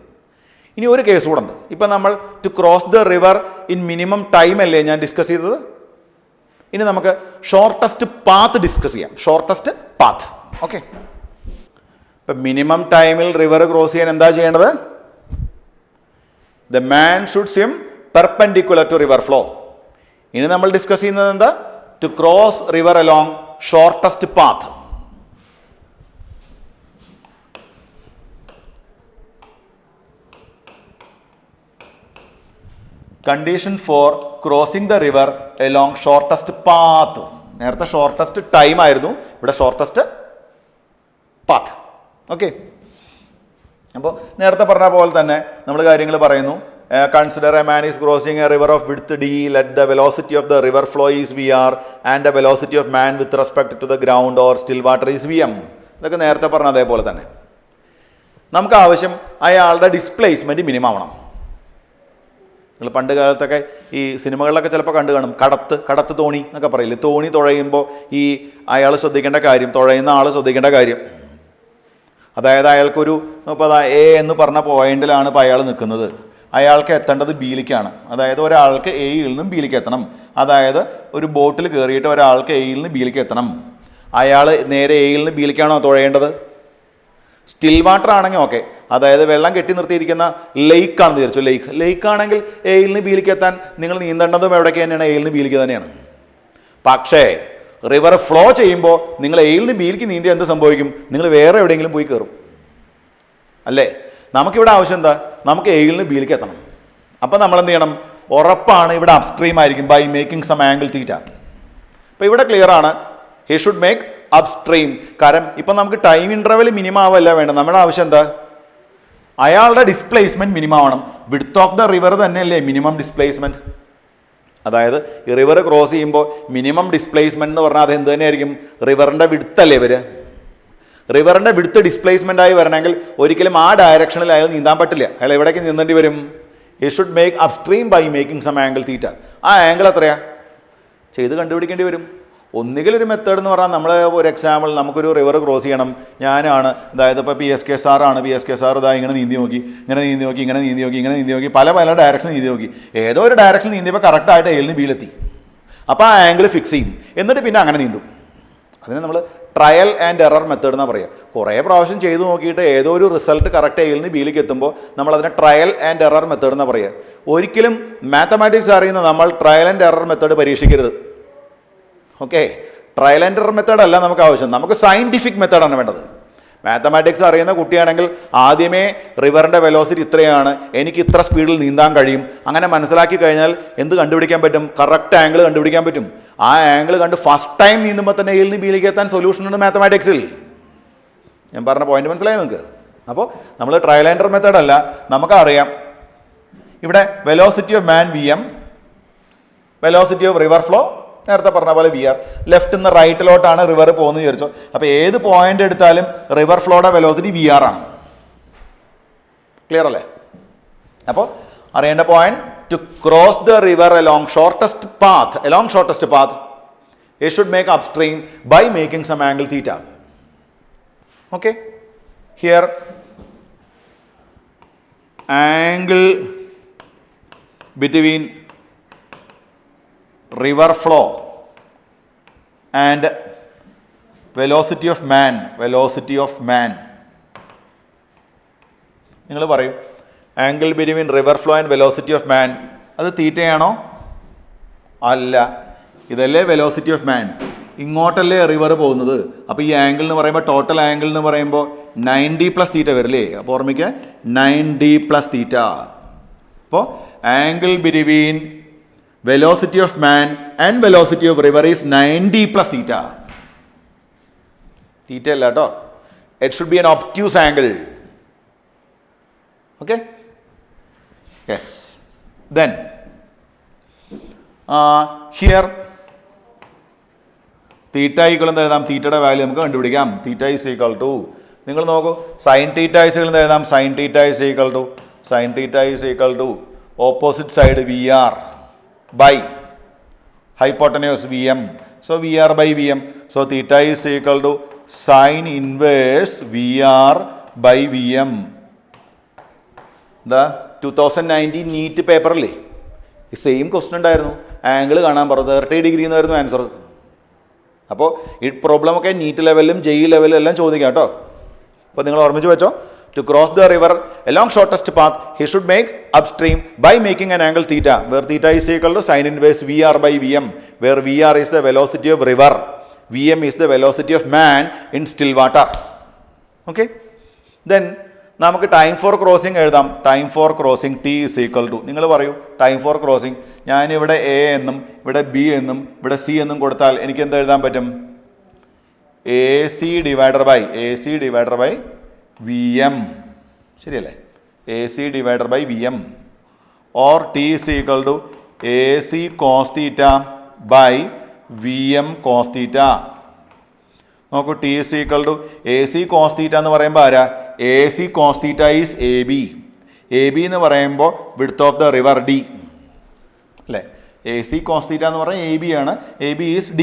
ഇനി ഒരു കേസ് കൂടെ ഉണ്ട്. ഇപ്പം നമ്മൾ to cross the river in minimum time അല്ലേ ഞാൻ ഡിസ്കസ് ചെയ്തത്. ഇനി നമുക്ക് ഷോർട്ടസ്റ്റ് പാത്ത് ഡിസ്കസ് ചെയ്യാം. Shortest path. ഓക്കെ, ഇപ്പം മിനിമം ടൈമിൽ റിവർ ക്രോസ് ചെയ്യാൻ എന്താ ചെയ്യേണ്ടത്? The man should swim perpendicular to river flow. ഇനി നമ്മൾ ഡിസ്കസ് ചെയ്യുന്നത് എന്താ? To cross river along shortest path. Condition for crossing the river along shortest path. നേരത്തെ ഷോർട്ടസ്റ്റ് ടൈം ആയിരുന്നു, ഇവിടെ ഷോർട്ടസ്റ്റ് പാത്ത്. ഓക്കെ, അപ്പോൾ നേരത്തെ പറഞ്ഞ പോലെ തന്നെ നമ്മൾ കാര്യങ്ങൾ പറയുന്നു. Consider a man is crossing a river of width D, let the velocity of the river flow is V R and the velocity of man with respect to the ground or still water is V M. ഇതൊക്കെ നേരത്തെ പറഞ്ഞ അതേപോലെ തന്നെ. നമുക്ക് ആവശ്യം അയാളുടെ displacement minimum ആവണം. നിങ്ങൾ പണ്ട് കാലത്തൊക്കെ ഈ സിനിമകളിലൊക്കെ ചിലപ്പോൾ കണ്ടു കാണും, കടത്ത് തോണി എന്നൊക്കെ പറയില്ലേ. തോണി തുഴയുമ്പോൾ ഈ അയാൾ ശ്രദ്ധിക്കേണ്ട കാര്യം, തുഴയുന്ന ആൾ ശ്രദ്ധിക്കേണ്ട കാര്യം, അതായത് അയാൾക്കൊരു ഇപ്പോൾ എ എന്ന് പറഞ്ഞ പോയിന്റിലാണ് ഇപ്പോൾ അയാൾ നിൽക്കുന്നത്. അയാൾക്ക് എത്തേണ്ടത് ബിയിലേക്കാണ്. അതായത് ഒരാൾക്ക് എയിൽ നിന്നും ബിയിലേക്ക് എത്തണം. അതായത് ഒരു ബോട്ടിൽ കയറിയിട്ട് ഒരാൾക്ക് എയിൽ നിന്ന് ബിയിലേക്ക് എത്തണം. അയാൾ നേരെ എയിൽ നിന്ന് ബിയിലേക്കാണോ തുഴയേണ്ടത്? സ്റ്റിൽ വാട്ടർ ആണെങ്കിൽ ഓക്കെ, അതായത് വെള്ളം കെട്ടി നിർത്തിയിരിക്കുന്ന ലേക്കാണെന്ന് വിചാരിച്ചു. ലേക്ക് ആണെങ്കിൽ എയിൽ നിന്ന് ബിയിലേക്ക് എത്താൻ നിങ്ങൾ നീന്തേണ്ടതും എവിടേക്ക് തന്നെയാണ്? എയിൽ നിന്ന് ബിയിലേക്ക് തന്നെയാണ്. പക്ഷേ റിവർ ഫ്ലോ ചെയ്യുമ്പോൾ നിങ്ങൾ എയിൽ നിന്ന് ബിയിലേക്ക് നീന്തി എന്ത് സംഭവിക്കും? നിങ്ങൾ വേറെ എവിടെയെങ്കിലും പോയി കയറും അല്ലേ? നമുക്കിവിടെ ആവശ്യം എന്താ? നമുക്ക് എയിൽ നിന്ന് ബിയിലേക്ക് എത്തണം. അപ്പം നമ്മൾ എന്ത് ചെയ്യണം? ഉറപ്പാണ് ഇവിടെ അപ്സ്ട്രീം ആയിരിക്കും by making some angle theta. അപ്പോൾ ഇവിടെ ക്ലിയർ ആണ്, ഹി ഷുഡ് മേക്ക് അപ്സ്ട്രീം. കാരണം ഇപ്പം നമുക്ക് ടൈം ഇൻ്റർവെൽ മിനിമം ആവല്ല വേണ്ട. നമ്മുടെ ആവശ്യം എന്താ? അയാളുടെ ഡിസ്പ്ലേസ്മെൻറ്റ് മിനിമം ആവണം. വിഡ്ത്ത് ഓഫ് ദ റിവർ തന്നെയല്ലേ മിനിമം ഡിസ്പ്ലേസ്മെൻറ്റ്. അതായത് ഈ റിവർ ക്രോസ് ചെയ്യുമ്പോൾ മിനിമം ഡിസ്പ്ലേസ്മെൻറ്റ് എന്ന് പറഞ്ഞാൽ അത് എന്ത് തന്നെയായിരിക്കും? റിവറിൻ്റെ വിഡ്ത്തല്ലേ വരിക. റിവറിൻ്റെ വിഡ്ത്ത് ഡിസ്പ്ലേസ്മെൻ്റ് ആയി വരണമെങ്കിൽ ഒരിക്കലും ആ ഡയറക്ഷനിൽ അയാൾ നീന്താൻ പറ്റില്ല. അയാൾ എവിടേക്ക് നീന്തേണ്ടി വരും? He should make upstream by making some angle theta. ആ ആംഗിൾ എത്രയാ ചെയ്ത് കണ്ടുപിടിക്കേണ്ടി വരും. ഒന്നുകിൽ ഒരു മെത്തേഡ് എന്ന് പറഞ്ഞാൽ നമ്മൾ ഒരു എക്സാമ്പിൾ, നമുക്കൊരു റിവർ ക്രോസ് ചെയ്യണം. ഞാനാണ്, അതായത് ഇപ്പോൾ PSK സാറാണ്. PSK സാർ ഇതാ ഇങ്ങനെ നീന്തി നോക്കി, ഇങ്ങനെ നീന്തി നോക്കി, ഇങ്ങനെ നീന്തി നോക്കി, ഇങ്ങനെ നീന്തി നോക്കി, പല ഡയറക്ഷൻ നീന്തി നോക്കി. ഏതോ ഒരു ഡയറക്ഷൻ നീന്തിയപ്പോൾ കറക്റ്റായിട്ട് എയിൽ നിന്ന് ബിയിലെത്തി. അപ്പോൾ ആ ആംഗിൾ ഫിക്സ് ചെയ്യും. എന്നിട്ട് പിന്നെ അങ്ങനെ നീന്തും. അതിന് നമ്മൾ ട്രയൽ ആൻഡ് എറർ മെത്തേഡ് എന്നാണ് പറയുക. കുറേ പ്രാവശ്യം ചെയ്ത് നോക്കിയിട്ട് ഏതോ ഒരു റിസൾട്ട് കറക്റ്റ് എയിൽ നിന്ന് ബിയിലേക്ക് എത്തുമ്പോൾ നമ്മളതിനെ ട്രയൽ ആൻഡ് എറർ മെത്തേഡ് എന്നാണ് പറയുക. ഒരിക്കലും മാത്തമാറ്റിക്സ് അറിയുന്ന നമ്മൾ ട്രയൽ ആൻഡ് എറർ മെത്തേഡ് പരീക്ഷിക്കരുത്. ഓക്കെ, ട്രയൽ ആൻഡ് എറർ മെത്തേഡ് അല്ല നമുക്ക് ആവശ്യം. നമുക്ക് സയൻറ്റിഫിക് മെത്തേഡാണ് വേണ്ടത്. മാത്തമാറ്റിക്സ് അറിയുന്ന കുട്ടിയാണെങ്കിൽ ആദ്യമേ റിവറിൻ്റെ വെലോസിറ്റി ഇത്രയാണ്, എനിക്ക് ഇത്ര സ്പീഡിൽ നീന്താൻ കഴിയും, അങ്ങനെ മനസ്സിലാക്കി കഴിഞ്ഞാൽ എന്ത് കണ്ടുപിടിക്കാൻ പറ്റും? കറക്റ്റ് ആംഗിൾ കണ്ടുപിടിക്കാൻ പറ്റും. ആ ആംഗിൾ കണ്ട് ഫസ്റ്റ് ടൈം നീന്തുമ്പോൾ തന്നെ എയിൽ നിന്ന് ബിയിലേക്ക് എത്താൻ സൊല്യൂഷൻ ഉണ്ട് മാത്തമാറ്റിക്സിൽ. ഞാൻ പറഞ്ഞ പോയിന്റ് മനസ്സിലായി നിങ്ങൾക്ക്? അപ്പോൾ നമ്മൾ ട്രയൽ ആൻഡ് എറർ മെത്തേഡ് അല്ല, നമുക്കറിയാം ഇവിടെ velocity of man VM, velocity of river flow നേരത്തെ പറഞ്ഞ പോലെ VR. ലെഫ്റ്റ് നിന്ന് റൈറ്റിലോട്ടാണ് റിവർ പോകുന്നത് വിചാരിച്ചോ. അപ്പോൾ ഏത് പോയിന്റ് എടുത്താലും റിവർ ഫ്ലോയുടെ വെലോസിറ്റി VR ആണ്. ക്ലിയർ അല്ലേ? അപ്പോൾ അറിയേണ്ട point, to cross the river along shortest path, it should make upstream by making some angle theta. Okay, here angle between river flow and velocity of man, നിങ്ങൾ പറയും angle between river flow and velocity of മാൻ, അത് തീറ്റയാണോ? അല്ല, ഇതല്ലേ velocity of man, ഇങ്ങോട്ടല്ലേ river പോകുന്നത്. അപ്പോൾ ഈ angle എന്ന് പറയുമ്പോൾ, ടോട്ടൽ ആംഗിൾ എന്ന് പറയുമ്പോൾ 90 + θ വരില്ലേ? അപ്പോൾ ഓർമ്മിക്കുക 90 + θ. അപ്പോൾ angle between velocity of man and velocity of river is 90 + θ. θ അല്ല കേട്ടോ, it should be an obtuse angle. Okay, yes. Then here theta equal എന്ന് എഴുതാം, തീറ്റയുടെ വാല്യൂ നമുക്ക് കണ്ടുപിടിക്കാം. തീറ്റ ഈസ് ഈക്വൽ ടു, നിങ്ങൾ നോക്കൂ, സൈൻ തീറ്റ ഈക്വൽ എന്ന് എഴുതാം. Sine theta is equal to opposite side VR by hypotenuse VM. So VR by VM. So theta is equal to sin inverse VR by VM. The 2019 NEET പേപ്പറില്ലേ same question ഉണ്ടായിരുന്നു. ആംഗിൾ കാണാൻ പറഞ്ഞു 30 degree എന്നായിരുന്നു answer. അപ്പോൾ ഈ പ്രോബ്ലമൊക്കെ NEET ലെവലിലും JEE ലെവലിലും എല്ലാം ചോദിക്കാം കേട്ടോ. അപ്പോൾ നിങ്ങൾ ഓർമ്മിച്ച് വെച്ചോ, to cross the river along shortest path, he should make upstream by making an angle theta, where theta is equal to sin inverse VR by VM, where VR is the velocity of river, VM is the velocity of man in still water. Okay, then നമുക്ക് time for crossing എഴുതാം. Time for crossing T is equal to, നിങ്ങൾ പറയൂ time for crossing, ഞാനിവിടെ A എന്നും ഇവിടെ B എന്നും ഇവിടെ C എന്നും കൊടുത്താൽ എനിക്ക് എന്ത് എഴുതാൻ പറ്റും? AC ഡിവൈഡർ ബൈ VM, ശരിയല്ലേ? AC divider by VM, or T is equal to AC cos theta by VM cos theta. നോക്കൂ, T is equal to AC cos theta എന്ന് പറയുമ്പോൾ ആരാ? AC cos theta is AB. AB എന്ന് പറയുമ്പോൾ width of the river D അല്ലേ? AC cos theta എന്ന് പറഞ്ഞാൽ AB ആണ്, AB is D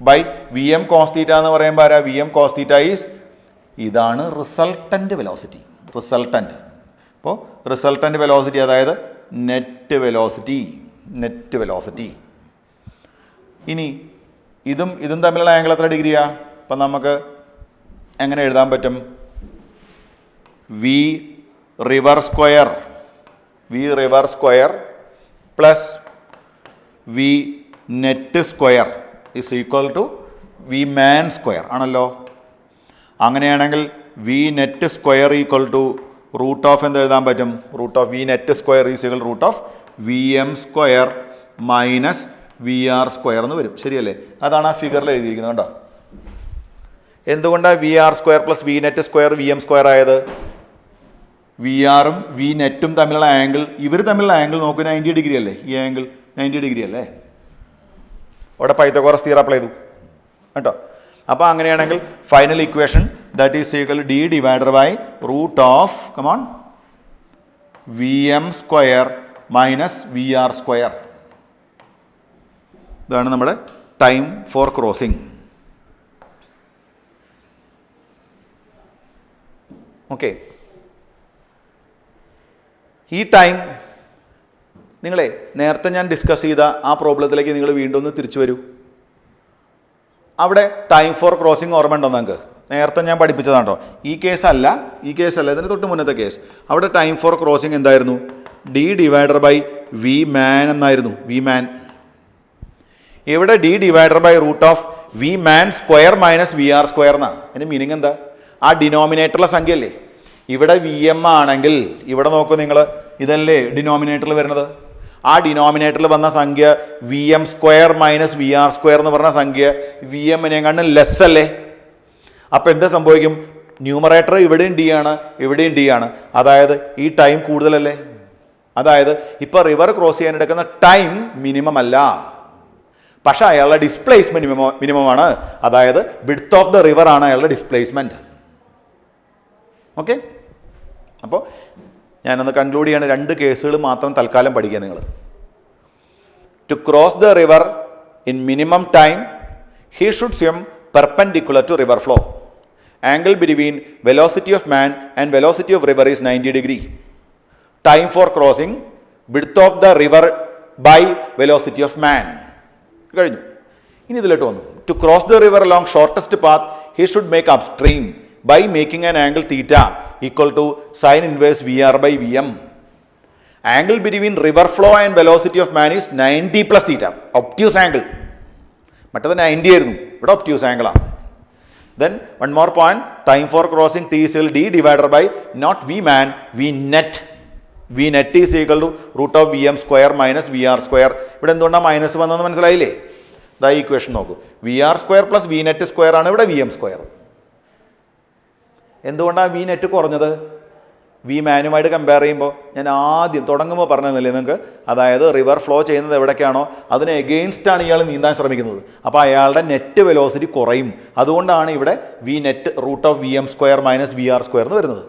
by VM cos theta എന്ന് പറയുമ്പോൾ ആരാ? VM cos theta is, ഇതാണ് റിസൾട്ടൻ്റ് വെലോസിറ്റി. അപ്പോൾ റിസൾട്ടൻ്റ് വെലോസിറ്റി അതായത് നെറ്റ് വെലോസിറ്റി. ഇനി ഇതും തമ്മിലുള്ള ആംഗിൾ എത്ര ഡിഗ്രിയാ? അപ്പം നമുക്ക് എങ്ങനെ എഴുതാൻ പറ്റും? V river square plus V net square is equal to V man square ആണല്ലോ. അങ്ങനെയാണെങ്കിൽ V net square equal to root of എന്ത് എഴുതാൻ പറ്റും? Root of V net square is equal root of VM square minus VR square എന്ന് വരും. ശരിയല്ലേ? അതാണ് ആ ഫിഗറിൽ എഴുതിയിരിക്കുന്നത് കേട്ടോ. എന്തുകൊണ്ടാണ് VR square plus V net square VM square ആയത്? VR-ഉം V നെറ്റും തമ്മിലുള്ള ആംഗിൾ, ഇവർ തമ്മിലുള്ള ആംഗിൾ നോക്കൂ 90 ഡിഗ്രി അല്ലേ? ഈ ആംഗിൾ 90 ഡിഗ്രി അല്ലേ? അവിടെ പൈത്തഗോറസ് തിയറം അപ്ലൈ ചെയ്തു കേട്ടോ. അപ്പോൾ അങ്ങനെയാണെങ്കിൽ final equation that is equal D divided by root of VM square minus VR square. ഇതാണ് നമ്മുടെ ടൈം ഫോർ ക്രോസിംഗ്. ഓക്കെ, ഈ ടൈം നിങ്ങളെ നേരത്തെ ഞാൻ ഡിസ്കസ് ചെയ്ത ആ പ്രോബ്ലത്തിലേക്ക് നിങ്ങൾ വീണ്ടും ഒന്ന് തിരിച്ചു വരൂ. അവിടെ ടൈം ഫോർ ക്രോസിംഗ് ഓർമ്മ ഉണ്ടോ നിങ്ങൾക്ക്? നേരത്തെ ഞാൻ പഠിപ്പിച്ചതാണ് കേട്ടോ. ഈ കേസല്ല, ഇതിന് തൊട്ട് മുന്നത്തെ കേസ്. അവിടെ ടൈം ഫോർ ക്രോസിംഗ് എന്തായിരുന്നു? D divider by V man എന്നായിരുന്നു. V man. ഇവിടെ D divider by root of V man square minus VR square എന്നാണ്. അതിൻ്റെ മീനിങ് എന്താ? ആ ഡിനോമിനേറ്ററിലെ സംഖ്യ അല്ലേ, ഇവിടെ വി എം ആണെങ്കിൽ ഇവിടെ നോക്കൂ നിങ്ങൾ, ഇതല്ലേ ഡിനോമിനേറ്ററിൽ വരുന്നത്. ആ ഡിനോമിനേറ്ററിൽ വന്ന സംഖ്യ V M square minus V R square എന്ന് പറഞ്ഞ സംഖ്യ വി എമ്മിനെക്കാളും ലെസ് അല്ലേ. അപ്പോൾ എന്താ സംഭവിക്കും? ന്യൂമറേറ്റർ ഇവിടെയും ഡി ആണ്, ഇവിടെയും ഡി ആണ്. അതായത് ഈ ടൈം കൂടുതലല്ലേ. അതായത് ഇപ്പോൾ റിവർ ക്രോസ് ചെയ്യാൻ എടുക്കുന്ന ടൈം മിനിമം അല്ല, പക്ഷെ അയാളുടെ ഡിസ്പ്ലേസ്മെന്റ് മിനിമമാണ്. അതായത് വിഡ്ത്ത് ഓഫ് ദ റിവർ ആണ് അയാളുടെ ഡിസ്പ്ലേസ്മെന്റ്. ഓക്കെ, അപ്പോൾ ഞാനൊന്ന് കൺക്ലൂഡ് ചെയ്യാണ്. 2 കേസുകൾ മാത്രം തൽക്കാലം പഠിക്കുക നിങ്ങൾ. To cross the river in minimum time he should swim perpendicular to river flow. Angle between velocity of man and velocity of river is 90 degree. Time for crossing, width of the river by velocity of man. കഴിഞ്ഞു. ഇനി ഇതിലോട്ട് വന്നു. To cross the river along shortest path, he should make upstream by making an angle theta equal to sin inverse VR by VM. Angle between river flow and velocity of man is 90 plus theta. Obtuse angle. മറ്റത് 90 ആയിരുന്നു, ഇവിടെ obtuse angle ആണ്. Then one more point, time for crossing T is equal D divided by not V man, V net. V net is equal to root of VM square minus VR square. ഇവിടെ എന്തുകൊണ്ടാണ് minus വന്നതെന്ന് മനസ്സിലായില്ലേ? ഇതാ ഈ equation നോക്കൂ. VR square plus V net square ആണ് ഇവിടെ VM square. എന്തുകൊണ്ടാണ് V net കുറഞ്ഞത്? വി മാനുമായിട്ട് കമ്പയർ ചെയ്യുമ്പോൾ ഞാൻ ആദ്യം തുടങ്ങുമ്പോൾ പറഞ്ഞതല്ലേ നിങ്ങൾക്ക്, അതായത് റിവർ ഫ്ലോ ചെയ്യുന്നത് എവിടേക്കാണോ അതിന് എഗെയിൻസ്റ്റാണ് ഇയാൾ നീന്താൻ ശ്രമിക്കുന്നത്. അപ്പോൾ അയാളുടെ നെറ്റ് വെലോസിറ്റി കുറയും. അതുകൊണ്ടാണ് ഇവിടെ V net root of V M square minus V R square എന്ന് വരുന്നത്.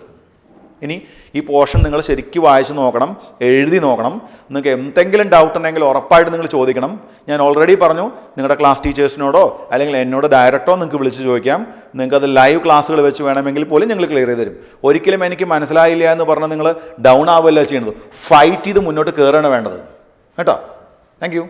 ഇനി ഈ പോർഷൻ നിങ്ങൾ ശരിക്കും വായിച്ച് നോക്കണം, എഴുതി നോക്കണം. നിങ്ങൾക്ക് എന്തെങ്കിലും ഡൗട്ട് ഉണ്ടെങ്കിൽ ഉറപ്പായിട്ട് നിങ്ങൾ ചോദിക്കണം. ഞാൻ ഓൾറെഡി പറഞ്ഞു, നിങ്ങളുടെ ക്ലാസ് ടീച്ചേഴ്സിനോടോ അല്ലെങ്കിൽ എന്നോട് ഡയറക്റ്റോ നിങ്ങൾക്ക് വിളിച്ച് ചോദിക്കാം. നിങ്ങൾക്കത് ലൈവ് ക്ലാസ്സുകൾ വെച്ച് വേണമെങ്കിൽ പോലും ഞങ്ങൾ ക്ലിയർ ചെയ്ത് തരും. ഒരിക്കലും എനിക്ക് മനസ്സിലായില്ല എന്ന് പറഞ്ഞാൽ നിങ്ങൾ ഡൗൺ ആവുകയല്ല ചെയ്യുന്നത്, ഫൈറ്റ് ചെയ്ത് മുന്നോട്ട് കയറുകയാണ് വേണ്ടത് കേട്ടോ. Thank you.